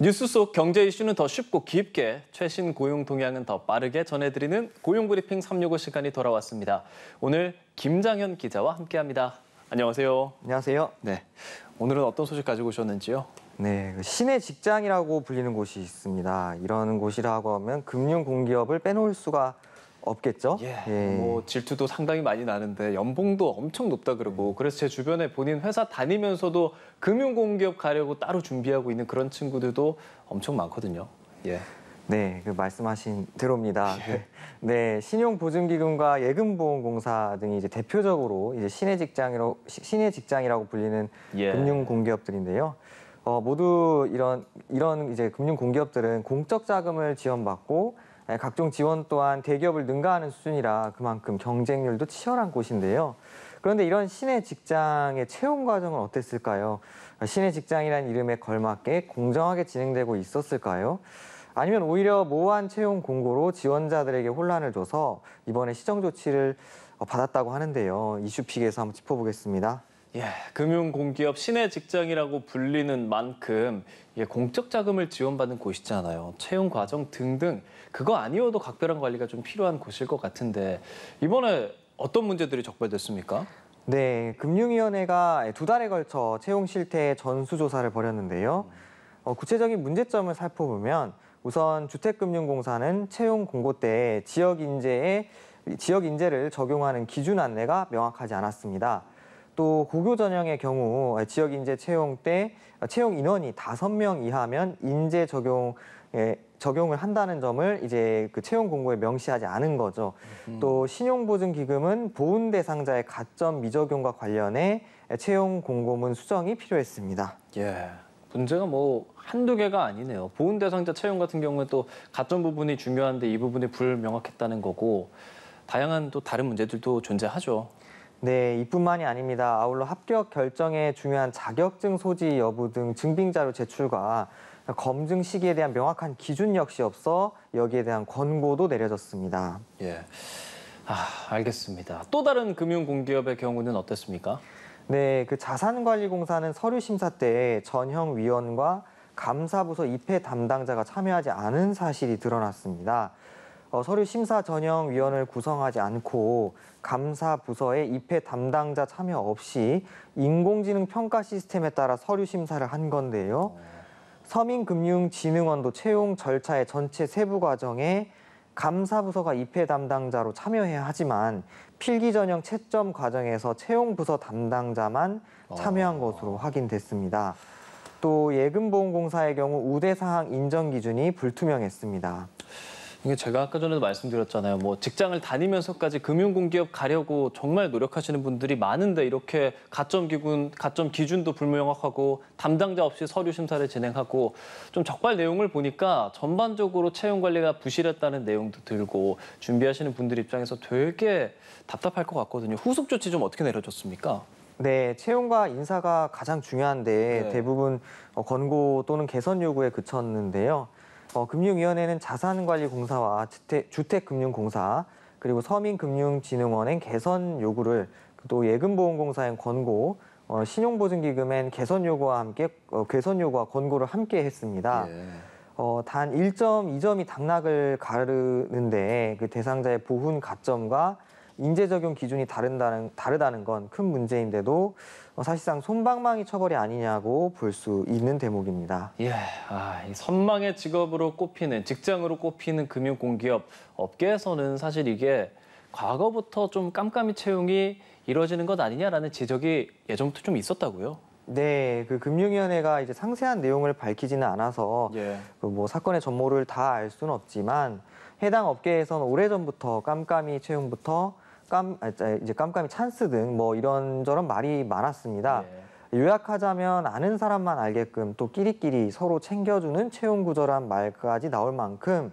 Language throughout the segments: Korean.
뉴스 속 경제 이슈는 더 쉽고 깊게, 최신 고용 동향은 더 빠르게 전해드리는 고용브리핑 365 시간이 돌아왔습니다. 오늘 김장현 기자와 함께합니다. 안녕하세요. 안녕하세요. 네, 오늘은 어떤 소식 가지고 오셨는지요? 네, 신의 직장이라고 불리는 곳이 있습니다. 이런 곳이라고 하면 금융 공기업을 빼놓을 수가 없겠죠. 뭐 질투도 상당히 많이 나는데 연봉도 엄청 높다 그러고, 그래서 제 주변에 본인 회사 다니면서도 금융공기업 가려고 따로 준비하고 있는 그런 친구들도 엄청 많거든요. 네, 그 말씀하신 대로입니다. 네, 신용보증기금과 예금보험공사 등이 이제 대표적으로 이제 신의 직장이라고 불리는 금융공기업들인데요. 모두 이런 이제 금융공기업들은 공적 자금을 지원받고 각종 지원 또한 대기업을 능가하는 수준이라 그만큼 경쟁률도 치열한 곳인데요. 그런데 이런 신의 직장의 채용 과정은 어땠을까요? 신의 직장이라는 이름에 걸맞게 공정하게 진행되고 있었을까요? 아니면 오히려 모호한 채용 공고로 지원자들에게 혼란을 줘서 이번에 시정 조치를 받았다고 하는데요. 이슈픽에서 한번 짚어보겠습니다. 금융공기업 신의 직장이라고 불리는 만큼 공적 자금을 지원받는 곳이잖아요. 채용 과정 등등 그거 아니어도 각별한 관리가 좀 필요한 곳일 것 같은데, 이번에 어떤 문제들이 적발됐습니까? 네, 금융위원회가 2달에 걸쳐 채용 실태 전수조사를 벌였는데요. 구체적인 문제점을 살펴보면 우선 주택금융공사는 채용 공고 때 지역 인재를 적용하는 기준 안내가 명확하지 않았습니다. 또 고교 전형의 경우 지역 인재 채용 때 채용 인원이 5명 이하면 인재 적용을 한다는 점을 이제 그 채용 공고에 명시하지 않은 거죠. 또 신용보증기금은 보훈 대상자의 가점 미적용과 관련해 채용 공고문 수정이 필요했습니다. 문제가 뭐 한두 개가 아니네요. 보훈 대상자 채용 같은 경우는 또 가점 부분이 중요한데 이 부분이 불명확했다는 거고, 다양한 또 다른 문제들도 존재하죠. 네, 이뿐만이 아닙니다. 아울러 합격 결정에 중요한 자격증 소지 여부 등 증빙자료 제출과 검증 시기에 대한 명확한 기준 역시 없어 여기에 대한 권고도 내려졌습니다. 알겠습니다. 또 다른 금융공기업의 경우는 어땠습니까? 네, 그 자산관리공사는 서류 심사 때 전형위원과 감사부서 입회 담당자가 참여하지 않은 사실이 드러났습니다. 서류 심사 전형위원을 구성하지 않고 감사부서의 입회 담당자 참여 없이 인공지능 평가 시스템에 따라 서류 심사를 한 건데요. 서민금융진흥원도 채용 절차의 전체 세부 과정에 감사부서가 입회 담당자로 참여해야 하지만 필기 전형 채점 과정에서 채용부서 담당자만 참여한 것으로 확인됐습니다. 또 예금보험공사의 경우 우대사항 인정 기준이 불투명했습니다. 이게 제가 아까 전에도 말씀드렸잖아요. 뭐 직장을 다니면서까지 금융공기업 가려고 정말 노력하시는 분들이 많은데 이렇게 가점 기준도 불명확하고 담당자 없이 서류 심사를 진행하고, 좀 적발 내용을 보니까 전반적으로 채용 관리가 부실했다는 내용도 들고, 준비하시는 분들 입장에서 되게 답답할 것 같거든요. 후속 조치 좀 어떻게 내려졌습니까? 네, 채용과 인사가 가장 중요한데 대부분 권고 또는 개선 요구에 그쳤는데요. 금융위원회는 자산관리공사와 주택금융공사 그리고 서민금융진흥원엔 개선 요구를, 또 예금보험공사엔 권고, 신용보증기금엔 개선 요구와 권고를 함께 했습니다. 단 1점, 2점이 당락을 가르는데 그 대상자의 보훈 가점과 인재 적용 기준이 다르다는 건 큰 문제인데도 사실상 솜방망이 처벌이 아니냐고 볼 수 있는 대목입니다. 이 선망의 직업으로 꼽히는, 직장으로 꼽히는 금융공기업 업계에서는 사실 이게 과거부터 좀 깜깜이 채용이 이루어지는 것 아니냐라는 지적이 예전부터 좀 있었다고요? 네, 그 금융위원회가 이제 상세한 내용을 밝히지는 않아서 뭐 사건의 전모를 다 알 수는 없지만 해당 업계에서는 오래전부터 깜깜이 채용부터 깜깜이 찬스 등 뭐 이런저런 말이 많았습니다. 요약하자면 아는 사람만 알게끔 또 끼리끼리 서로 챙겨주는 채용 구조란 말까지 나올 만큼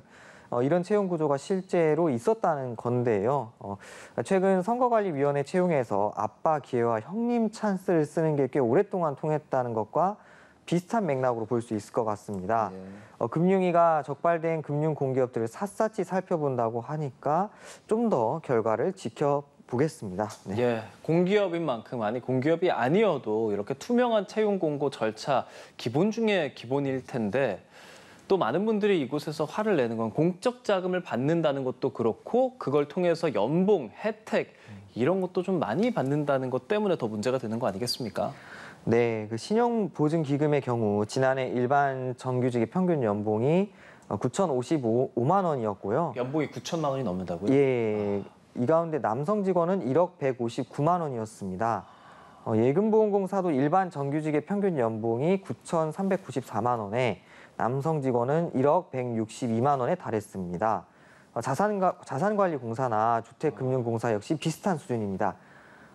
이런 채용 구조가 실제로 있었다는 건데요. 최근 선거관리위원회 채용에서 아빠 기회와 형님 찬스를 쓰는 게 꽤 오랫동안 통했다는 것과 비슷한 맥락으로 볼 수 있을 것 같습니다. 금융위가 적발된 금융공기업들을 샅샅이 살펴본다고 하니까 좀 더 결과를 보겠습니다. 네. 예, 공기업인 만큼 아니 공기업이 아니어도 이렇게 투명한 채용 공고 절차 기본 중에 기본일 텐데 또 많은 분들이 이곳에서 화를 내는 건 공적 자금을 받는다는 것도 그렇고 그걸 통해서 연봉, 혜택 이런 것도 좀 많이 받는다는 것 때문에 더 문제가 되는 거 아니겠습니까? 네, 그 신용보증기금의 경우 지난해 일반 정규직의 평균 연봉이 9,055만 원이었고요. 연봉이 9천만 원이 넘는다고요? 예, 이 가운데 남성 직원은 1억 159만 원이었습니다. 예금보험공사도 일반 정규직의 평균 연봉이 9,394만 원에 남성 직원은 1억 162만 원에 달했습니다. 자산관리공사나 주택금융공사 역시 비슷한 수준입니다.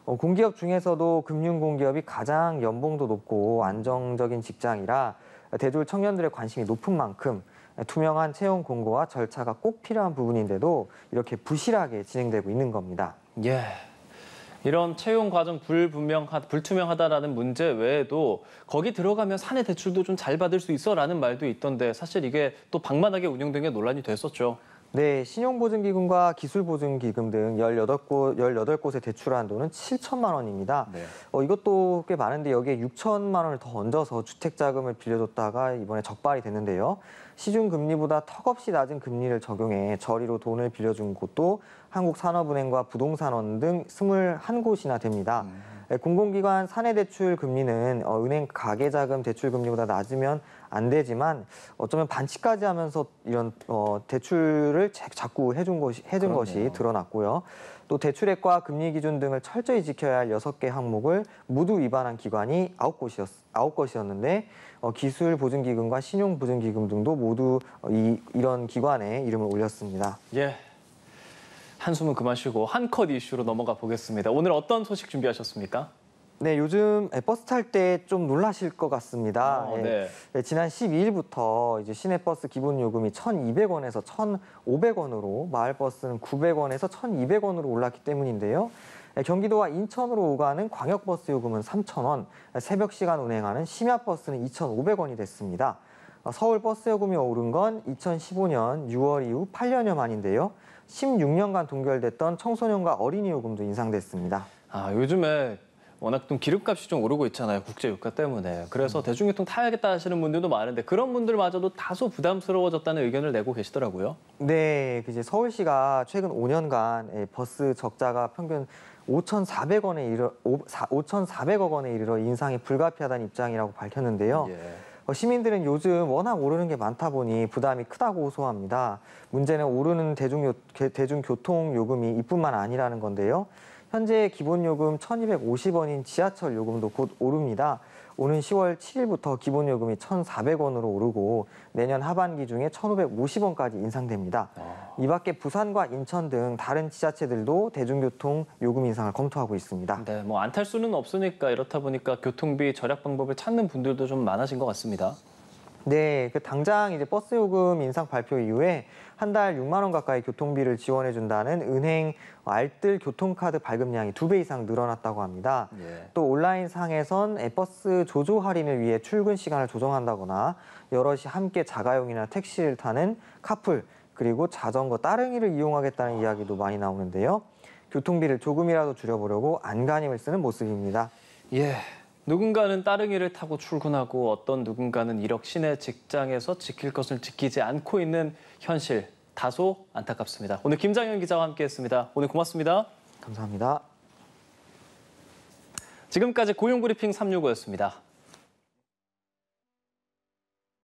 공기업 중에서도 금융공기업이 가장 연봉도 높고 안정적인 직장이라 대졸 청년들의 관심이 높은 만큼 투명한 채용 공고와 절차가 꼭 필요한 부분인데도 이렇게 부실하게 진행되고 있는 겁니다. 예. 이런 채용 과정 불투명하다라는 문제 외에도 거기 들어가면 사내 대출도 좀 잘 받을 수 있어라는 말도 있던데 사실 이게 또 방만하게 운영된 게 논란이 됐었죠. 네, 신용보증기금과 기술보증기금 등 18곳에 대출한 돈은 7천만 원입니다. 네. 이것도 꽤 많은데 여기에 6천만 원을 더 얹어서 주택자금을 빌려줬다가 이번에 적발이 됐는데요. 시중금리보다 턱없이 낮은 금리를 적용해 저리로 돈을 빌려준 곳도 한국산업은행과 부동산원 등 21곳이나 됩니다. 공공기관 사내대출 금리는 은행 가계자금 대출 금리보다 낮으면 안 되지만 어쩌면 반칙까지 하면서 이런 대출을 자꾸 해준 것이 드러났고요. 또 대출액과 금리 기준 등을 철저히 지켜야 할 6개 항목을 모두 위반한 기관이 9곳이었는데 기술보증기금과 신용보증기금 등도 모두 이런 기관에 이름을 올렸습니다. 예. 한숨은 그만 쉬고 한 컷 이슈로 넘어가 보겠습니다. 오늘 어떤 소식 준비하셨습니까? 네, 요즘 버스 탈 때 좀 놀라실 것 같습니다. 네. 지난 12일부터 이제 시내버스 기본 요금이 1,200원에서 1,500원으로, 마을버스는 900원에서 1,200원으로 올랐기 때문인데요. 경기도와 인천으로 오가는 광역버스 요금은 3,000원, 새벽 시간 운행하는 심야버스는 2,500원이 됐습니다. 서울 버스 요금이 오른 건 2015년 6월 이후 8년여 만인데요. 16년간 동결됐던 청소년과 어린이 요금도 인상됐습니다. 요즘에 워낙 좀 기름값이 좀 오르고 있잖아요. 국제유가 때문에. 그래서 대중교통 타야겠다 하시는 분들도 많은데 그런 분들마저도 다소 부담스러워졌다는 의견을 내고 계시더라고요. 네, 이제 서울시가 최근 5년간 버스 적자가 평균 5,400억 원에 이르러 인상이 불가피하다는 입장이라고 밝혔는데요. 예. 시민들은 요즘 워낙 오르는 게 많다 보니 부담이 크다고 호소합니다. 문제는 오르는 대중교통 요금이 이뿐만 아니라는 건데요. 현재 기본요금 1,250원인 지하철 요금도 곧 오릅니다. 오는 10월 7일부터 기본요금이 1,400원으로 오르고 내년 하반기 중에 1,550원까지 인상됩니다. 이 밖에 부산과 인천 등 다른 지자체들도 대중교통 요금 인상을 검토하고 있습니다. 네, 뭐 안 탈 수는 없으니까 이렇다 보니까 교통비 절약 방법을 찾는 분들도 좀 많아진 것 같습니다. 네, 당장 이제 버스 요금 인상 발표 이후에 한 달 6만 원 가까이 교통비를 지원해준다는 은행 알뜰 교통카드 발급량이 2배 이상 늘어났다고 합니다. 예. 또 온라인 상에선 버스 조조 할인을 위해 출근 시간을 조정한다거나 여럿이 함께 자가용이나 택시를 타는 카풀, 그리고 자전거 따릉이를 이용하겠다는 이야기도 많이 나오는데요. 교통비를 조금이라도 줄여보려고 안간힘을 쓰는 모습입니다. 예. 누군가는 따릉이를 타고 출근하고 어떤 누군가는 이렇게 시내 직장에서 지킬 것을 지키지 않고 있는 현실, 다소 안타깝습니다. 오늘 김장현 기자와 함께했습니다. 오늘 고맙습니다. 감사합니다. 지금까지 고용브리핑 365였습니다.